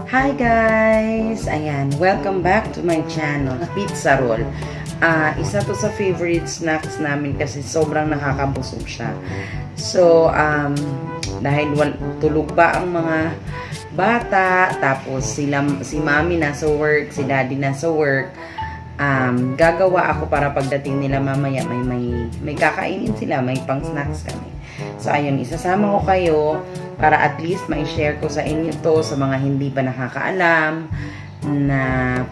Hi guys! Ayan, welcome back to my channel, Pizza Roll. Isa to sa favorite snacks namin kasi sobrang nakakabusog siya. So, dahil tulog pa ang mga bata, tapos si mami nasa work, si daddy nasa work, gagawa ako para pagdating nila mamaya may kakainin sila, may pang snacks kami. So, ayun, isasama ko kayo para at least ma-share ko sa inyo to sa mga hindi pa nakakaalam na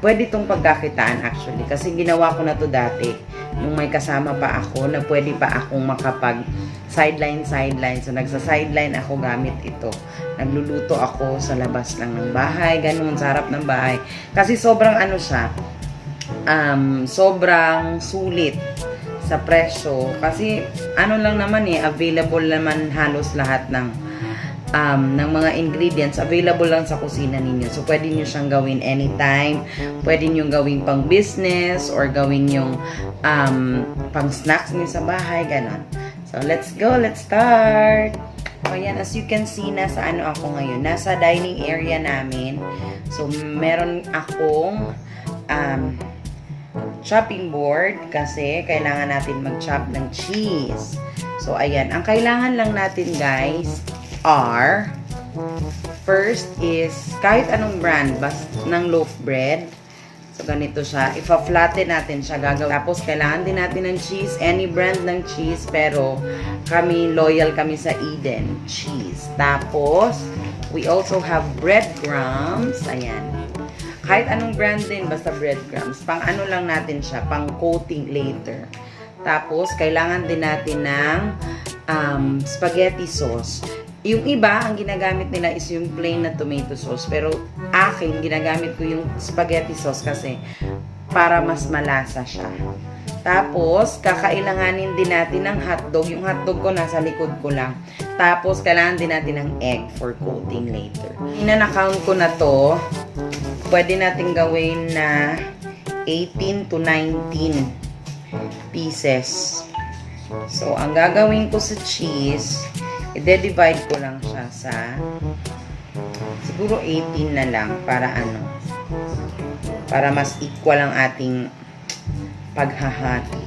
pwede itong pagkakitaan actually. Kasi ginawa ko na to dati nung may kasama pa ako na pwede pa akong makapag sideline. So, nagsa-sideline ako gamit ito. Nagluluto ako sa labas lang ng bahay, ganun, sa harap ng bahay. Kasi sobrang ano siya, sobrang sulit sa presyo. Kasi ano lang naman available naman halos lahat ng mga ingredients available lang sa kusina ninyo. So, pwede nyo siyang gawin anytime. Pwede nyo gawin pang business or gawin yung pang snacks nyo sa bahay, ganon. So, let's go. Let's start. So, ayan, as you can see, nasa ano ako ngayon. Nasa dining area namin. So, meron akong chopping board kasi kailangan natin mag-chop ng cheese. So, ayan. Ang kailangan lang natin, guys, are first is kahit anong brand ng loaf bread. So, ganito siya. Ipa-flatten natin siya gagawin. Tapos, kailangan din natin ng cheese. Any brand ng cheese. Pero, loyal kami sa Eden cheese. Tapos, we also have breadcrumbs. Ayan. Kahit anong brand din, basta breadcrumbs. Pang ano lang natin siya, pang coating later. Tapos, kailangan din natin ng spaghetti sauce. Yung iba, ang ginagamit nila is yung plain na tomato sauce. Pero akin, ginagamit ko yung spaghetti sauce kasi para mas malasa siya. Tapos, kakailanganin din natin ng hotdog. Yung hotdog ko nasa likod ko lang. Tapos, kailangan din natin ng egg for coating later. Ina-count ko na to. Pwede natin gawin na 18 to 19 pieces. So, ang gagawin ko sa cheese, i-divide ko lang siya sa siguro 18 na lang para mas equal ang ating paghahati.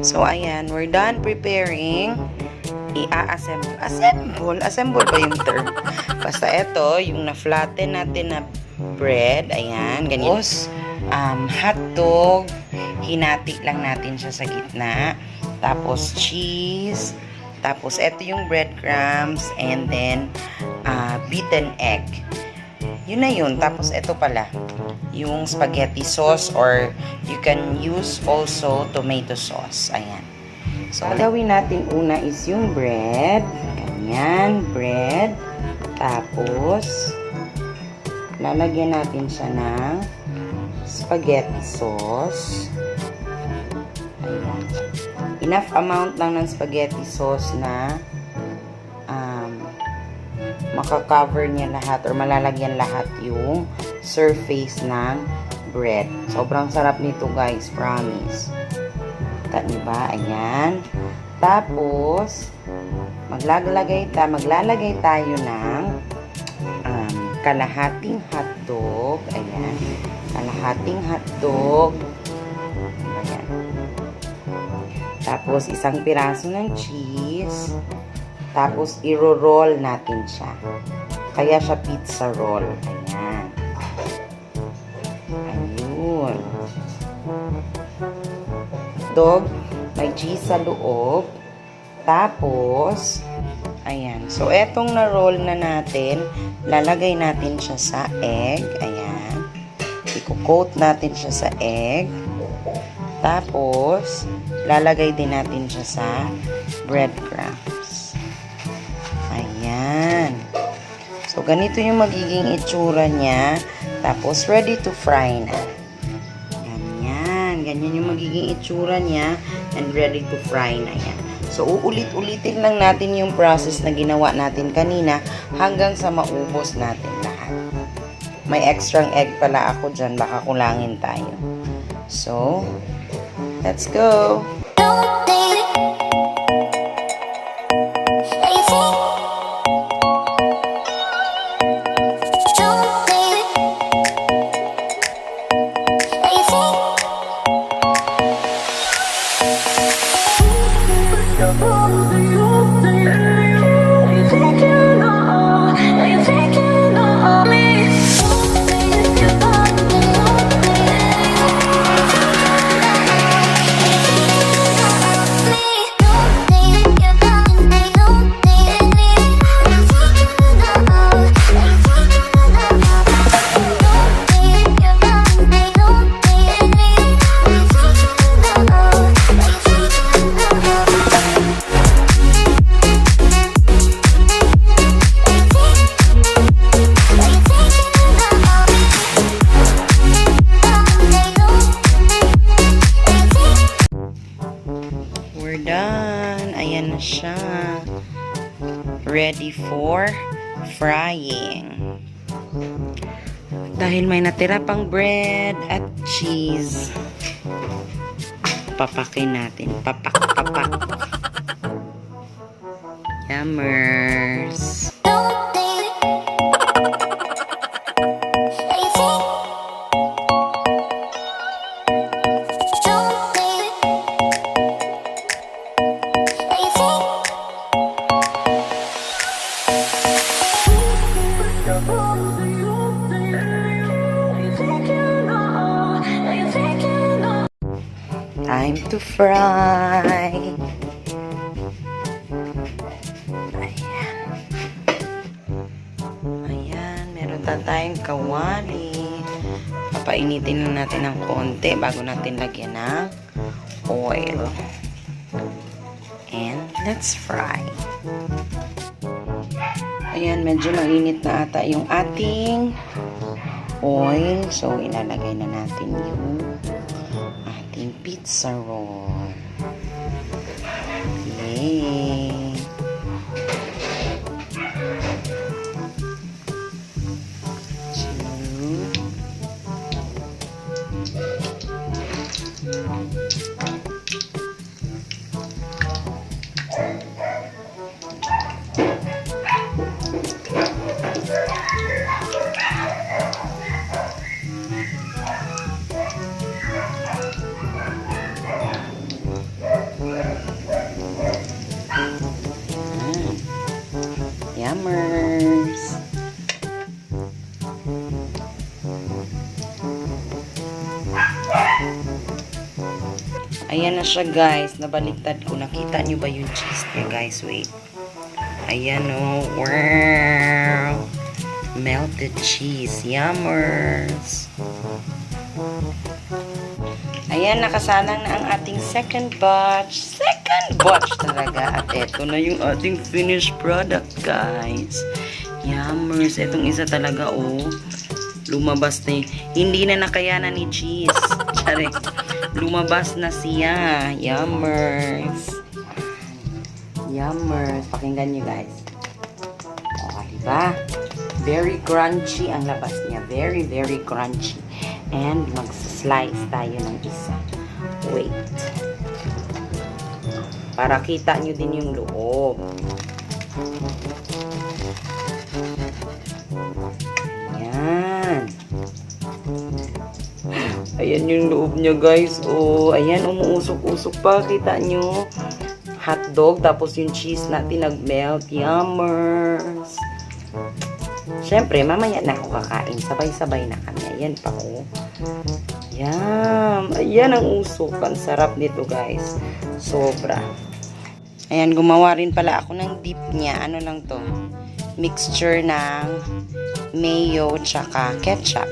So, ayan, we're done preparing. Assemble ba yung term? Basta ito, yung na-flatten natin na bread. Ayan, ganyan. Tapos, hotdog. Hinati lang natin siya sa gitna. Tapos, cheese. Tapos, ito yung breadcrumbs. And then, beaten egg. Yun na yun. Tapos, ito pala. Yung spaghetti sauce or you can use also tomato sauce. Ayan. So, gawin natin una is yung bread. Ganyan. Bread. Tapos, lalagyan natin siya ng spaghetti sauce. Ayan. Enough amount lang ng spaghetti sauce na makakover niya lahat or malalagyan lahat yung surface ng bread. Sobrang sarap nito, guys, promise. Kita niyo ba? Ayan. Tapos, maglalagay tayo ng kalahating hotdog. Ayan. Kalahating hotdog. Ayan. Tapos, isang piraso ng cheese. Tapos, iro-roll natin siya. Kaya siya pizza roll. Ayan. Ayun. Dog, may cheese sa loob. Tapos, ayan. So, etong na-roll na natin, lalagay natin siya sa egg. Ayan. I-coat natin siya sa egg. Tapos, lalagay din natin siya sa breadcrumbs. Ayan. So, ganito yung magiging itsura niya. Tapos, ready to fry na. Ganyan yung magiging itsura niya and ready to fry na yan. So, uulit-ulitin lang natin yung process na ginawa natin kanina hanggang sa maubos natin lahat. May extra egg pala ako dyan. Baka kulangin tayo. So, let's go! Done. Ayan na siya. Ready for frying. Dahil may natira pang bread at cheese, papakin natin. Papak. Yummers. Time to fry. Ayan. Ayan, meron tayong kawali. Papainitin na natin ng konti bago natin lagyan ng oil. And let's fry. Ayan, medyo mainit na ata yung ating oil. So, ilalagay na natin yung ating pizza roll. Yay! Yummers. Ayan na siya, guys. Nabaliktad ko. Nakita nyo ba yung cheese niya, guys? Wait. Ayan, oh. Wow. Melted cheese. Yummers. Ayan, nakasalang na ang ating second batch. Second batch talaga. At eto na yung ating finished product, guys. Yummers. Etong isa talaga, oh. Lumabas na hindi na nakayanan ni cheese. Tsari. Lumabas na siya. Yummers. Yummers. Pakinggan nyo, guys. O, diba? Very crunchy ang labas niya. Very, very crunchy. And mag-slice tayo ng isa. Wait. Para kita nyo din yung loob. Ayan. Ayan yung loob niya, guys. Oh, ayan, umuusok-usok pa. Kita nyo? Hotdog, tapos yung cheese natin nag-melt. Yummers! Siyempre, mamaya na ako kakain. Sabay-sabay na kami. Ayan pa, oh. Yum! Ayan ang usok. Ang sarap nito, guys. Sobra. Ayan, gumawa rin pala ako ng dip niya. Ano lang to? Mixture ng mayo tsaka ketchup.